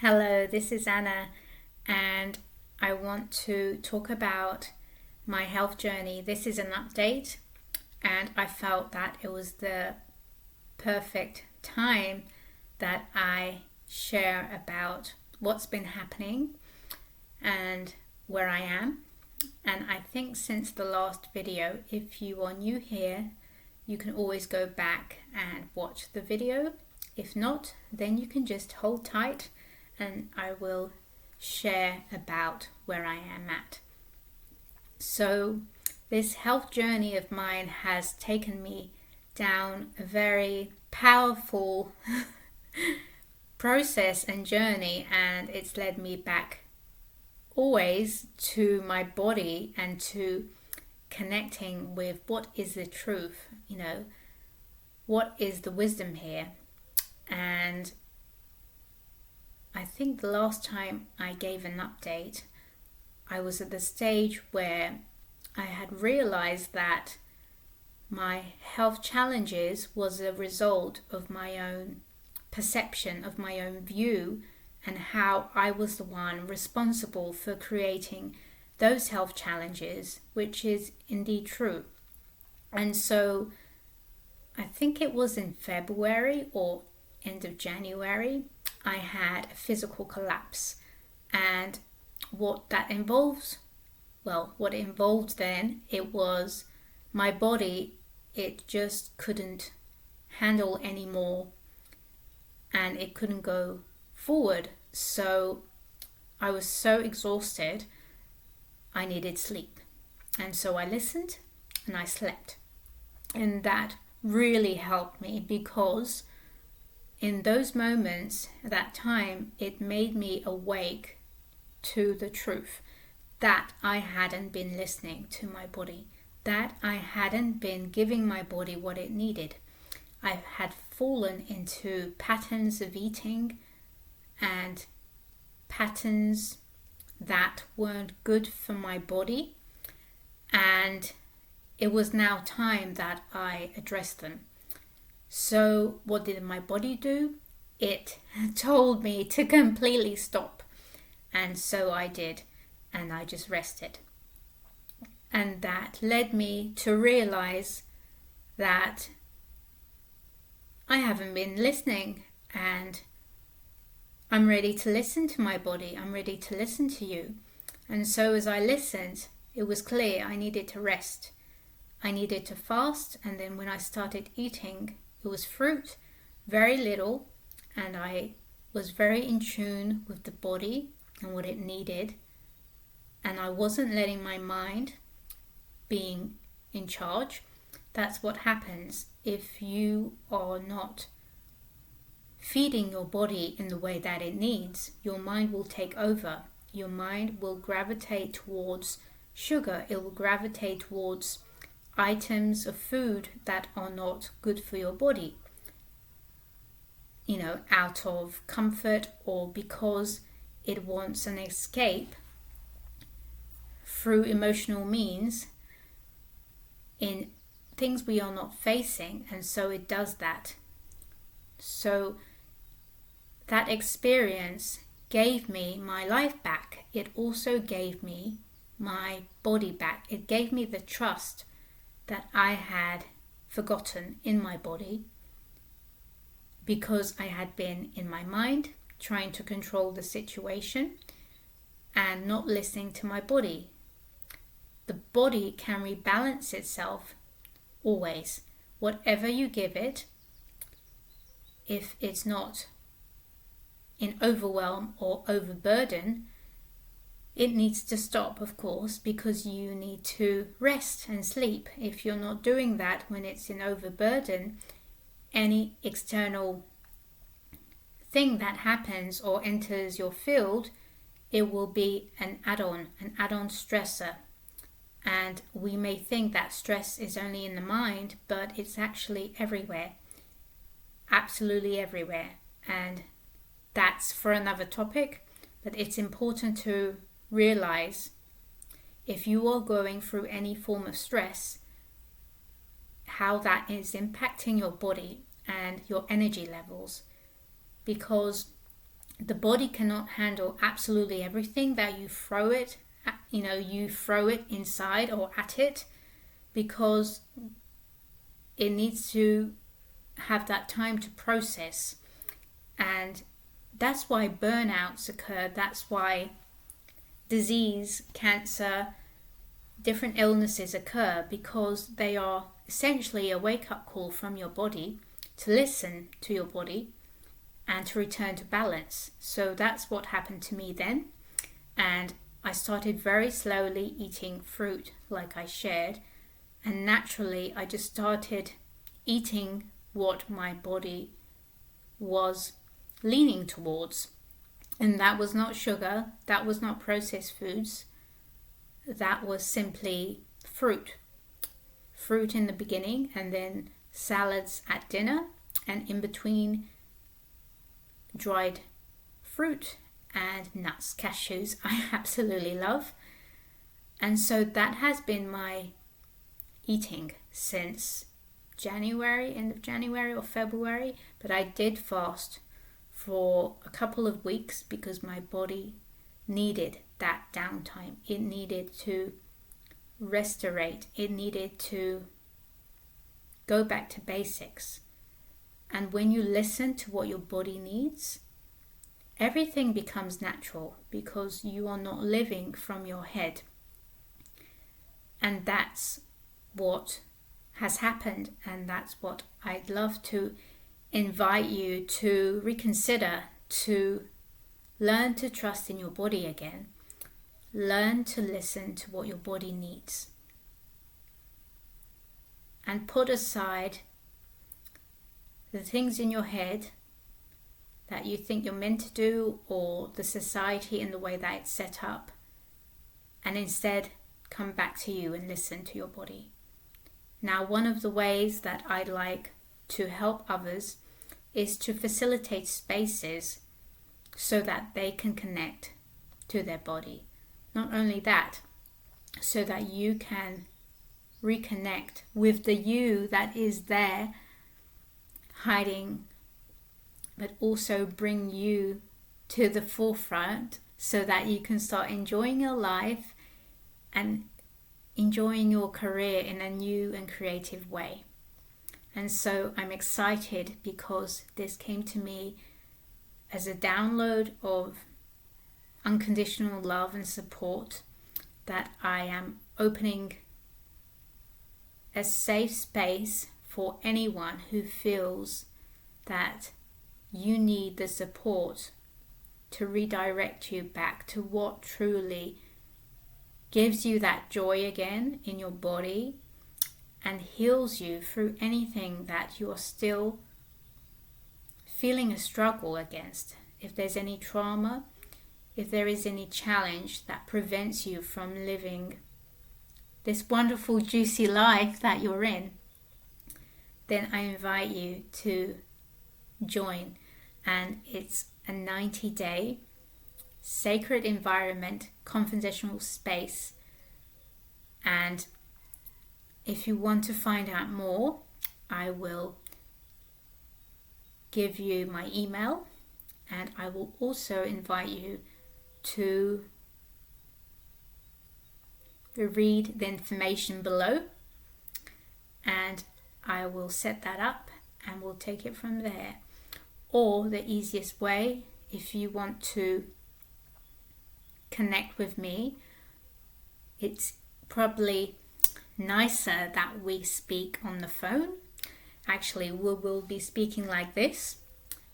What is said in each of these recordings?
Hello, this is Anna, and I want to talk about my health journey. This is an update, and I felt that it was the perfect time that I share about what's been happening and where I am. And I think since the last video, if you are new here, you can always go back and watch the video. If not, then you can just hold tight and I will share about where I am at. So this health journey of mine has taken me down a very powerful process and journey, and it's led me back always to my body and to connecting with what is the truth, what is the wisdom here. And I think the last time I gave an update, I was at the stage where I had realized that my health challenges was a result of my own perception, of my own view, and how I was the one responsible for creating those health challenges, which is indeed true. And so I think it was in February or end of January, I had a physical collapse. And what that involves, what it involved then, it was my body, it just couldn't handle anymore and it couldn't go forward. So I was so exhausted, I needed sleep. And so I listened and I slept. And that really helped me because in those moments, at that time, it made me awake to the truth that I hadn't been listening to my body, that I hadn't been giving my body what it needed. I had fallen into patterns of eating and patterns that weren't good for my body, and it was now time that I addressed them. So what did my body do? It told me to completely stop. And so I did. And I just rested. And that led me to realize that I haven't been listening. And I'm ready to listen to my body. I'm ready to listen to you. And so as I listened, it was clear I needed to rest. I needed to fast. And then when I started eating, it was fruit, very little, and I was very in tune with the body and what it needed. And I wasn't letting my mind being in charge. That's what happens if you are not feeding your body in the way that it needs. Your mind will take over. Your mind will gravitate towards sugar. It will gravitate towards items of food that are not good for your body, out of comfort or because it wants an escape through emotional means in things we are not facing, and so it does that. So that experience gave me my life back. It also gave me my body back. It gave me the trust that I had forgotten in my body because I had been in my mind trying to control the situation and not listening to my body. The body can rebalance itself always. Whatever you give it, if it's not in overwhelm or overburden, it needs to stop, of course, because you need to rest and sleep. If you're not doing that when it's in overburden, any external thing that happens or enters your field, it will be an add-on stressor. And we may think that stress is only in the mind, but it's actually everywhere. Absolutely everywhere. And that's for another topic, but it's important to realize if you are going through any form of stress, how that is impacting your body and your energy levels. Because the body cannot handle absolutely everything that you throw it at, you throw it inside or at it, because it needs to have that time to process. And that's why burnouts occur. That's why disease, cancer, different illnesses occur, because they are essentially a wake-up call from your body to listen to your body and to return to balance. So that's what happened to me then. And I started very slowly eating fruit, like I shared, and naturally I just started eating what my body was leaning towards. And that was not sugar, that was not processed foods, that was simply fruit. Fruit in the beginning, and then salads at dinner, and in between dried fruit and nuts, cashews, I absolutely love. And so that has been my eating since January, end of January or February. But I did fast for a couple of weeks because my body needed that downtime. It needed to restorate. It needed to go back to basics. And when you listen to what your body needs, everything becomes natural, because you are not living from your head. And that's what has happened, and that's what I'd love to invite you to reconsider, to learn to trust in your body again. Learn to listen to what your body needs. And put aside the things in your head that you think you're meant to do, or the society and the way that it's set up, and instead come back to you and listen to your body. Now, one of the ways that I'd like to help others is to facilitate spaces so that they can connect to their body. Not only that, so that you can reconnect with the you that is there hiding, but also bring you to the forefront so that you can start enjoying your life and enjoying your career in a new and creative way. And so I'm excited because this came to me as a download of unconditional love and support, that I am opening a safe space for anyone who feels that you need the support to redirect you back to what truly gives you that joy again in your body and heals you through anything that you are still feeling a struggle against. If there's any trauma, if there is any challenge that prevents you from living this wonderful, juicy life that you're in, then I invite you to join. And it's a 90-day sacred environment, confidential space. And if you want to find out more, I will give you my email, and I will also invite you to read the information below, and I will set that up and we'll take it from there. Or the easiest way, if you want to connect with me, it's probably nicer that we speak on the phone. Actually, we will be speaking like this.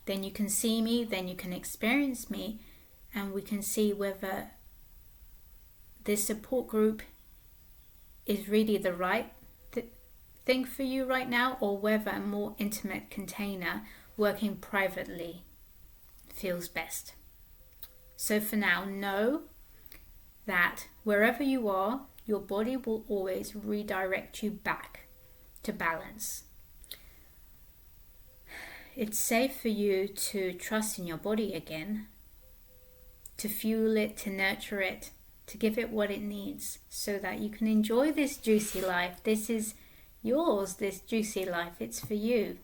Then you can see me, then you can experience me, and we can see whether this support group is really the right thing for you right now, or whether a more intimate container working privately feels best. So for now, know that wherever you are, your body will always redirect you back to balance. It's safe for you to trust in your body again, to fuel it, to nurture it, to give it what it needs so that you can enjoy this juicy life. This is yours, this juicy life. It's for you.